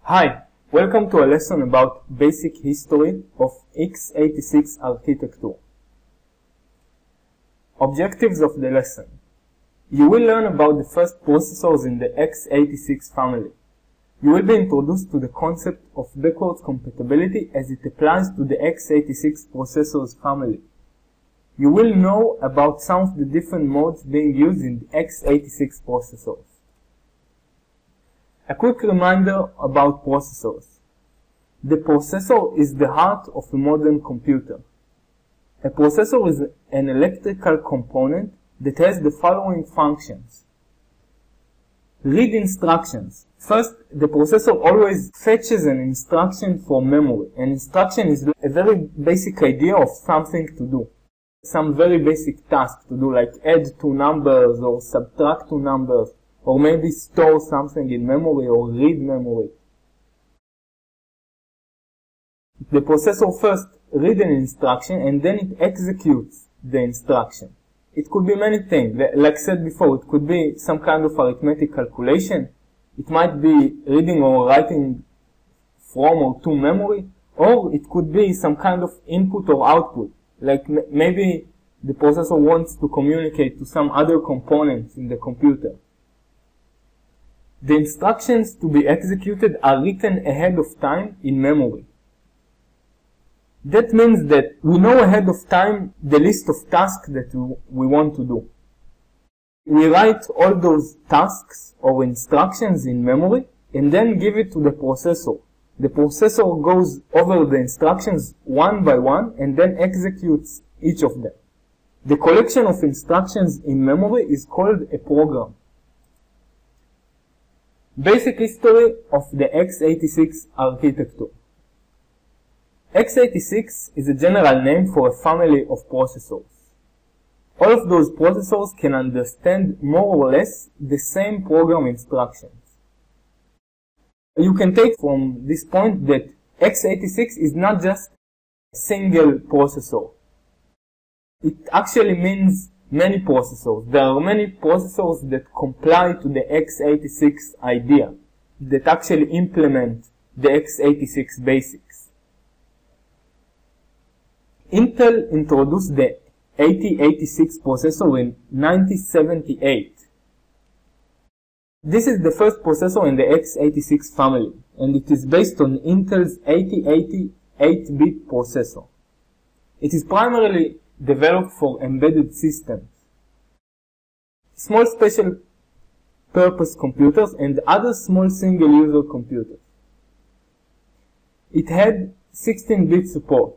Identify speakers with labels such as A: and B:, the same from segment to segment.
A: Hi, welcome to a lesson about basic history of x86 architecture. Objectives of the lesson. You will learn about the first processors in the x86 family. You will be introduced to the concept of backwards compatibility as it applies to the x86 processors family. You will know about some of the different modes being used in the x86 processors. A quick reminder about processors. The processor is the heart of a modern computer. A processor is an electrical component that has the following functions. Read instructions. First, the processor always fetches an instruction from memory. An instruction is a very basic idea of something to do. Some very basic task to do, like add two numbers or subtract two numbers, or maybe store something in memory or read memory. The processor first reads an instruction and then it executes the instruction. It could be many things. Like said before, it could be some kind of arithmetic calculation. It might be reading or writing from or to memory, or it could be some kind of input or output. Like maybe the processor wants to communicate to some other components in the computer. The instructions to be executed are written ahead of time in memory. That means that we know ahead of time the list of tasks that we want to do. We write all those tasks or instructions in memory and then give it to the processor. The processor goes over the instructions one by one and then executes each of them. The collection of instructions in memory is called a program. Basic history of the x86 architecture. x86 is a general name for a family of processors. All of those processors can understand more or less the same program instructions. You can take from this point that x86 is not just a single processor. It actually means many processors. There are many processors that comply to the x86 idea, that actually implement the x86 basics. Intel introduced the 8086 processor in 1978. This is the first processor in the x86 family, and it is based on Intel's 8080 8-bit processor. It is primarily developed for embedded systems, small special purpose computers, and other small single-user computers. It had 16-bit support.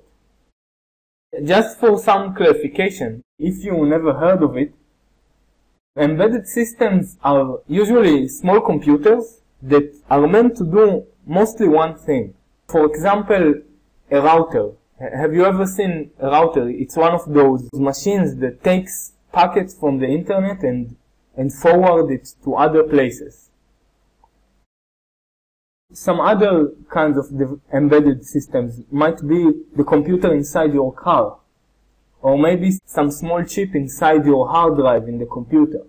A: Just for some clarification, if you never heard of it, embedded systems are usually small computers that are meant to do mostly one thing. For example, a router. Have you ever seen a router? It's one of those machines that takes packets from the internet and forward it to other places. Some other kinds of embedded systems might be the computer inside your car, or maybe some small chip inside your hard drive in the computer.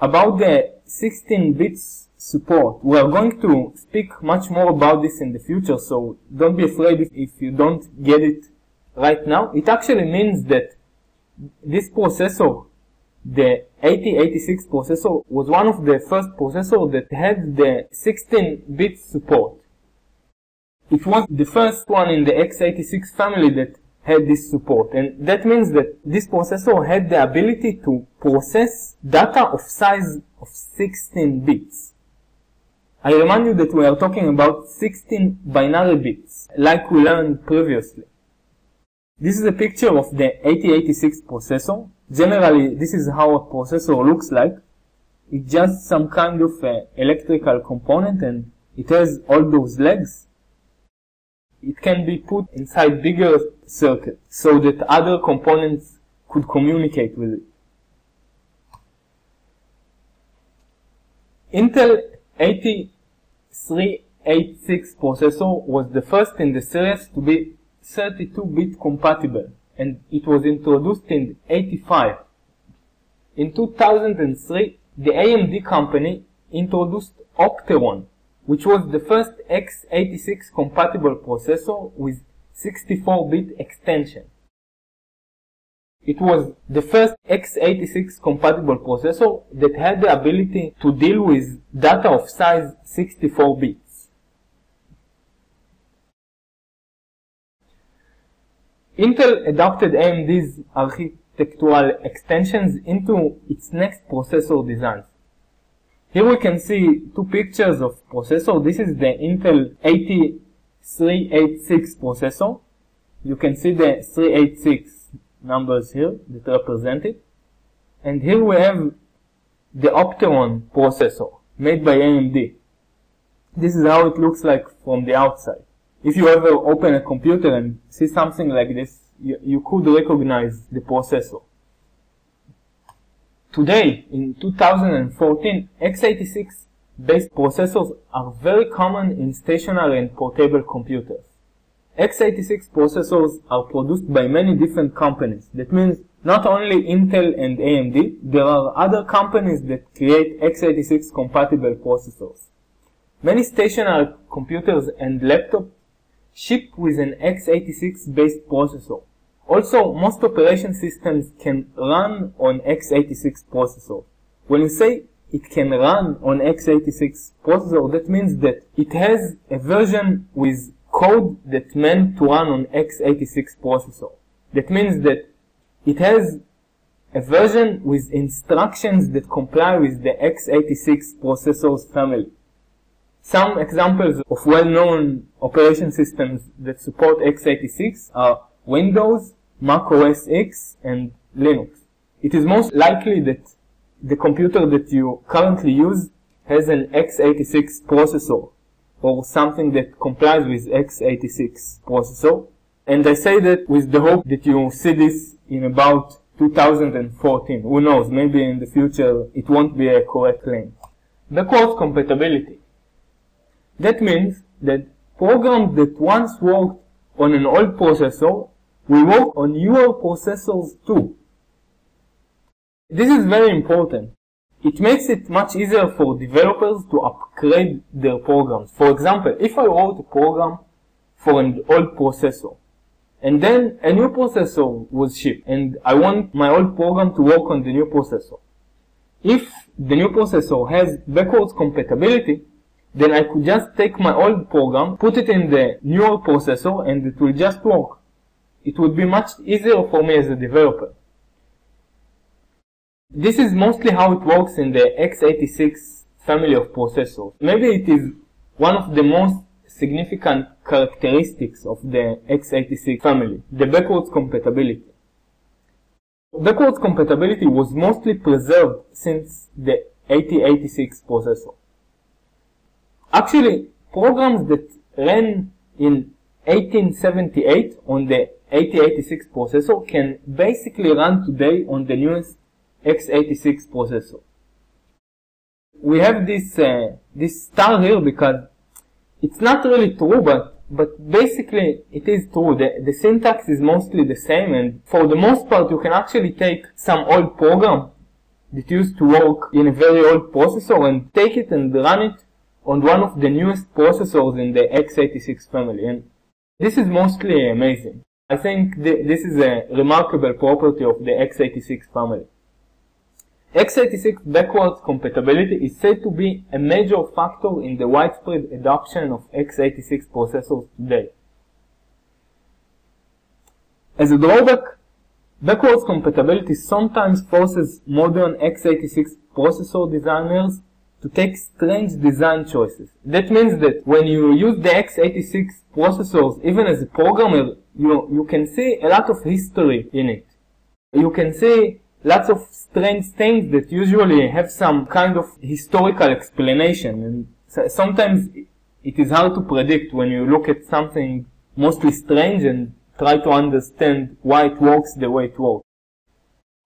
A: About the 16-bit support, we are going to speak much more about this in the future, so don't be afraid if you don't get it right now. It actually means that this processor, the 8086 processor, was one of the first processors that had the 16-bit support. It was the first one in the x86 family that had this support, and that means that this processor had the ability to process data of size of 16 bits. I remind you that we are talking about 16 binary bits, like we learned previously. This is a picture of the 8086 processor. Generally, this is how a processor looks like. It's just some kind of electrical component, and it has all those legs. It can be put inside bigger circuits so that other components could communicate with it. Intel 8386 processor was the first in the series to be 32-bit compatible, and it was introduced in 85. In 2003, the AMD company introduced Opteron, which was the first x86 compatible processor with 64-bit extension. It was the first x86 compatible processor that had the ability to deal with data of size 64 bits. Intel adopted AMD's architectural extensions into its next processor designs. Here we can see two pictures of processor. This is the Intel 8386 processor. You can see the 386 numbers here that represent it. And here we have the Opteron processor made by AMD. This is how it looks like from the outside. If you ever open a computer and see something like this, you could recognize the processor. Today, in 2014, x86 based processors are very common in stationary and portable computers. x86 processors are produced by many different companies. That means not only Intel and AMD, there are other companies that create x86 compatible processors. Many stationary computers and laptops ship with an x86 based processor. Also, most operation systems can run on x86 processor. When we say it can run on x86 processor, that means that it has a version with code that's meant to run on x86 processor. That means that it has a version with instructions that comply with the x86 processor's family. Some examples of well-known operation systems that support x86 are Windows, Mac OS X, and Linux. It is most likely that the computer that you currently use has an x86 processor or something that complies with x86 processor. And I say that with the hope that you see this in about 2014. Who knows, maybe in the future it won't be a correct claim. Backwards compatibility. That means that programs that once worked on an old processor will work on newer processors too. This is very important. It makes it much easier for developers to upgrade their programs. For example, if I wrote a program for an old processor, and then a new processor was shipped, and I want my old program to work on the new processor. If the new processor has backwards compatibility, then I could just take my old program, put it in the newer processor, and it will just work. It would be much easier for me as a developer. This is mostly how it works in the x86 family of processors. Maybe it is one of the most significant characteristics of the x86 family, the backwards compatibility. Backwards compatibility was mostly preserved since the 8086 processor. Actually, programs that ran in 1878 on the 8086 processor can basically run today on the newest x86 processor. We have this star here because it's not really true, but basically it is true. The syntax is mostly the same, and for the most part you can actually take some old program that used to work in a very old processor and take it and run it on one of the newest processors in the x86 family. And this is mostly amazing. I think this is a remarkable property of the x86 family. x86 backwards compatibility is said to be a major factor in the widespread adoption of x86 processors today. As a drawback, backwards compatibility sometimes forces modern x86 processor designers to take strange design choices. That means that when you use the x86 processors, even as a programmer, you can see a lot of history in it. You can see lots of strange things that usually have some kind of historical explanation, and sometimes it is hard to predict when you look at something mostly strange and try to understand why it works the way it works.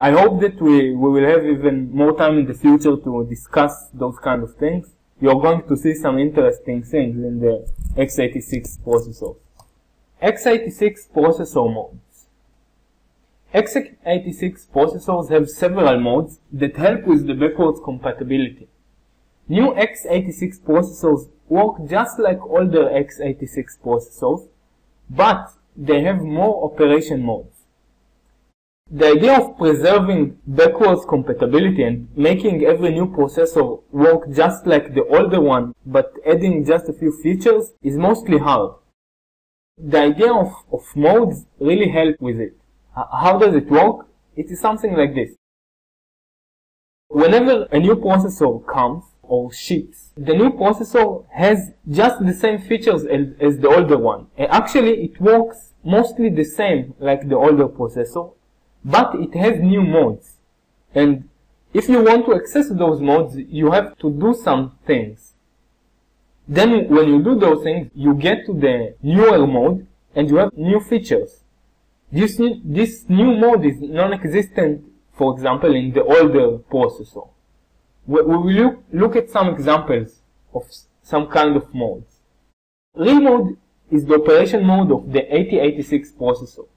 A: I hope that we will have even more time in the future to discuss those kind of things. You're going to see some interesting things in the x86 processor. x86 processor modes. x86 processors have several modes that help with the backwards compatibility. New x86 processors work just like older x86 processors, but they have more operation modes. The idea of preserving backwards compatibility and making every new processor work just like the older one but adding just a few features is mostly hard. The idea of modes really help with it. How does it work? It is something like this. Whenever a new processor comes or ships, the new processor has just the same features as the older one. Actually, it works mostly the same like the older processor, but it has new modes. And if you want to access those modes, you have to do some things. Then when you do those things, you get to the newer mode and you have new features. This new mode is non-existent, for example, in the older processor. We will look at some examples of some kind of modes. Real mode is the operation mode of the 8086 processor.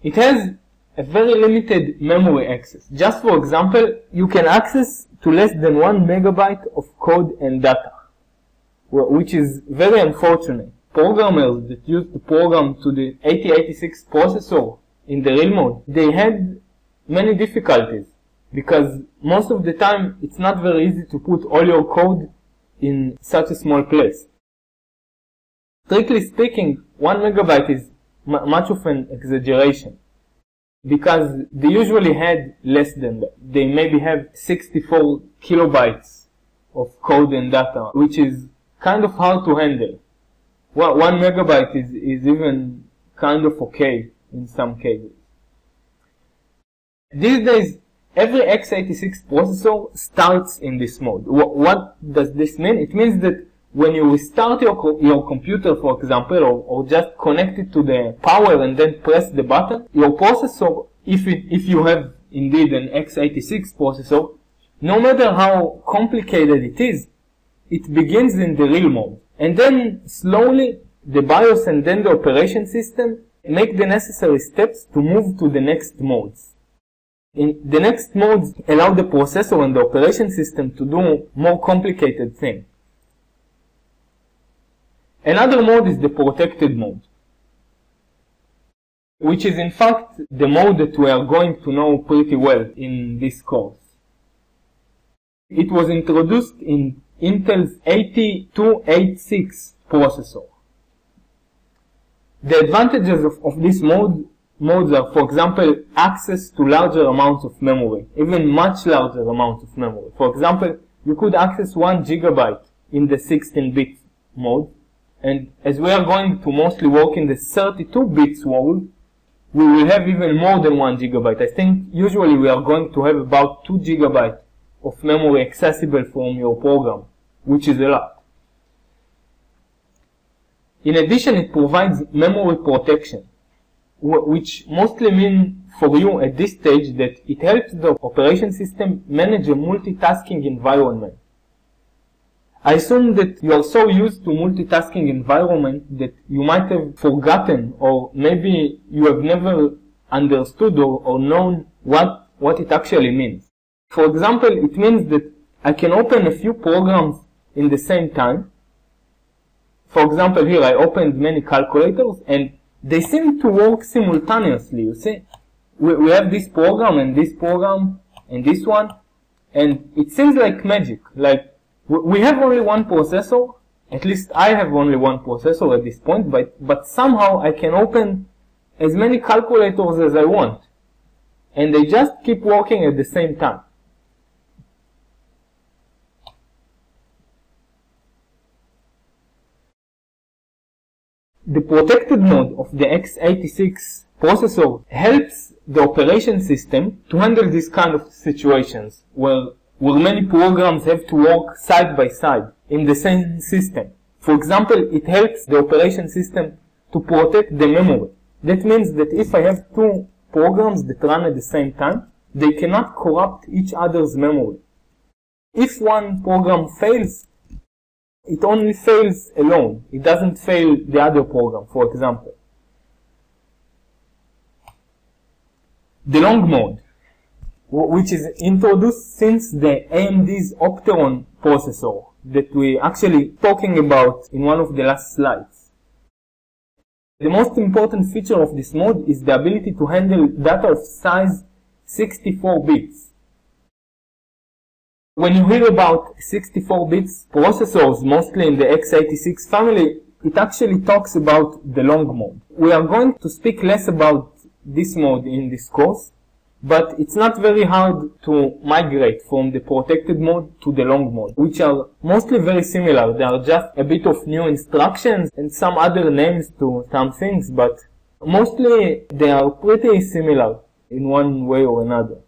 A: It has a very limited memory access. Just for example, you can access to less than 1 megabyte of code and data, which is very unfortunate. Programmers that used to program to the 8086 processor in the real mode, they had many difficulties because most of the time it's not very easy to put all your code in such a small place. Strictly speaking, 1 megabyte is much of an exaggeration because they usually had less than that. They maybe have 64 kilobytes of code and data, which is kind of hard to handle. 1 megabyte is even kind of okay in some cases. These days, every x86 processor starts in this mode. What does this mean? It means that when you restart your computer, for example, or just connect it to the power and then press the button, your processor, if you have indeed an x86 processor, no matter how complicated it is, it begins in the real mode. And then slowly the BIOS and then the operation system make the necessary steps to move to the next modes. In the next modes allow the processor and the operation system to do more complicated things. Another mode is the protected mode, which is in fact the mode that we are going to know pretty well in this course. It was introduced in Intel's 8286 processor. The advantages of this modes are, for example, access to larger amounts of memory, even much larger amounts of memory. For example, you could access 1 gigabyte in the 16-bit mode, and as we are going to mostly work in the 32-bits world, we will have even more than 1 gigabyte. I think usually we are going to have about 2 gigabytes of memory accessible from your program, which is a lot. In addition, it provides memory protection, which mostly means for you at this stage that it helps the operation system manage a multitasking environment. I assume that you are so used to multitasking environment that you might have forgotten, or maybe you have never understood or known what it actually means. For example, it means that I can open a few programs in the same time. For example, here I opened many calculators and they seem to work simultaneously, you see. We have this program and this program and this one, and it seems like magic. Like, we have only one processor, at least I have only one processor at this point, but somehow I can open as many calculators as I want. And they just keep working at the same time. The protected mode of the x86 processor helps the operation system to handle these kind of situations where many programs have to work side by side in the same system. For example, it helps the operation system to protect the memory. That means that if I have two programs that run at the same time, they cannot corrupt each other's memory. If one program fails, it only fails alone. It doesn't fail the other program, for example. The long mode. which is introduced since the AMD's Opteron processor that we actually talking about in one of the last slides. The most important feature of this mode is the ability to handle data of size 64 bits. When you hear about 64 bits processors, mostly in the x86 family, it actually talks about the long mode. We are going to speak less about this mode in this course, but it's not very hard to migrate from the protected mode to the long mode, which are mostly very similar. They are just a bit of new instructions and some other names to some things, but mostly they are pretty similar in one way or another.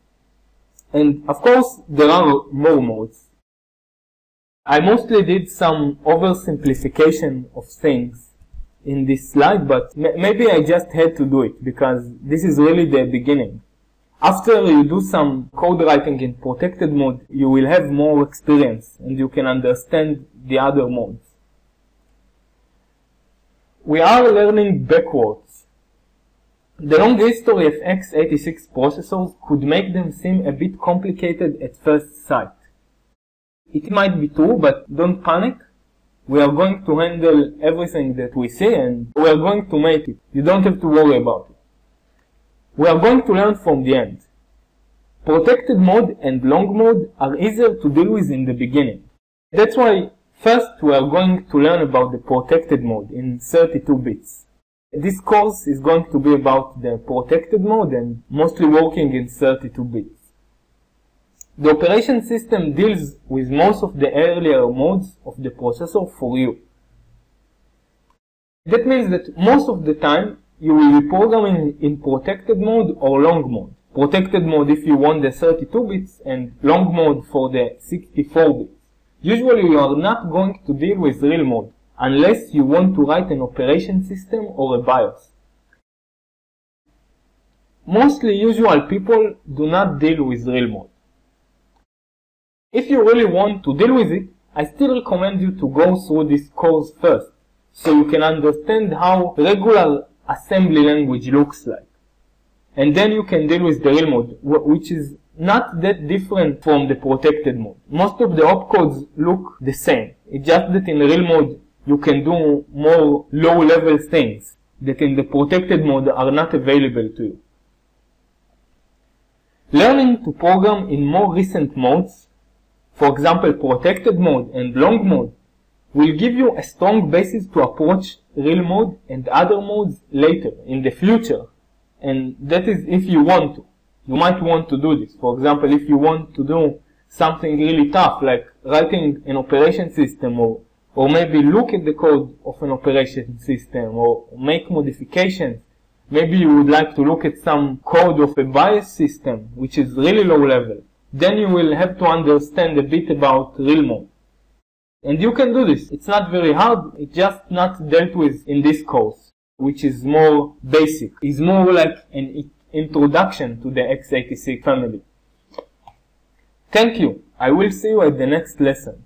A: And of course, there are more modes. I mostly did some oversimplification of things in this slide, but maybe I just had to do it because this is really the beginning. After you do some code writing in protected mode, you will have more experience and you can understand the other modes. We are learning backwards. The long history of x86 processors could make them seem a bit complicated at first sight. It might be true, but don't panic. We are going to handle everything that we see and we are going to make it. You don't have to worry about it. We are going to learn from the end. Protected mode and long mode are easier to deal with in the beginning. That's why first we are going to learn about the protected mode in 32 bits. This course is going to be about the protected mode and mostly working in 32 bits. The operation system deals with most of the earlier modes of the processor for you. That means that most of the time you will be programming in protected mode or long mode. Protected mode if you want the 32 bits and long mode for the 64 bits. Usually you are not going to deal with real mode unless you want to write an operation system or a BIOS. Mostly usual people do not deal with real mode. If you really want to deal with it, I still recommend you to go through this course first, so you can understand how regular assembly language looks like. And then you can deal with the real mode, which is not that different from the protected mode. Most of the opcodes look the same. It's just that in real mode you can do more low-level things that in the protected mode are not available to you. Learning to program in more recent modes, for example protected mode and long mode, will give you a strong basis to approach real mode and other modes later, in the future. And that is if you want to. You might want to do this. For example, if you want to do something really tough, like writing an operation system, or maybe look at the code of an operation system, or make modifications. Maybe you would like to look at some code of a BIOS system, which is really low level. Then you will have to understand a bit about real mode. And you can do this. It's not very hard, it's just not dealt with in this course, which is more basic. It's more like an introduction to the x86 family. Thank you. I will see you at the next lesson.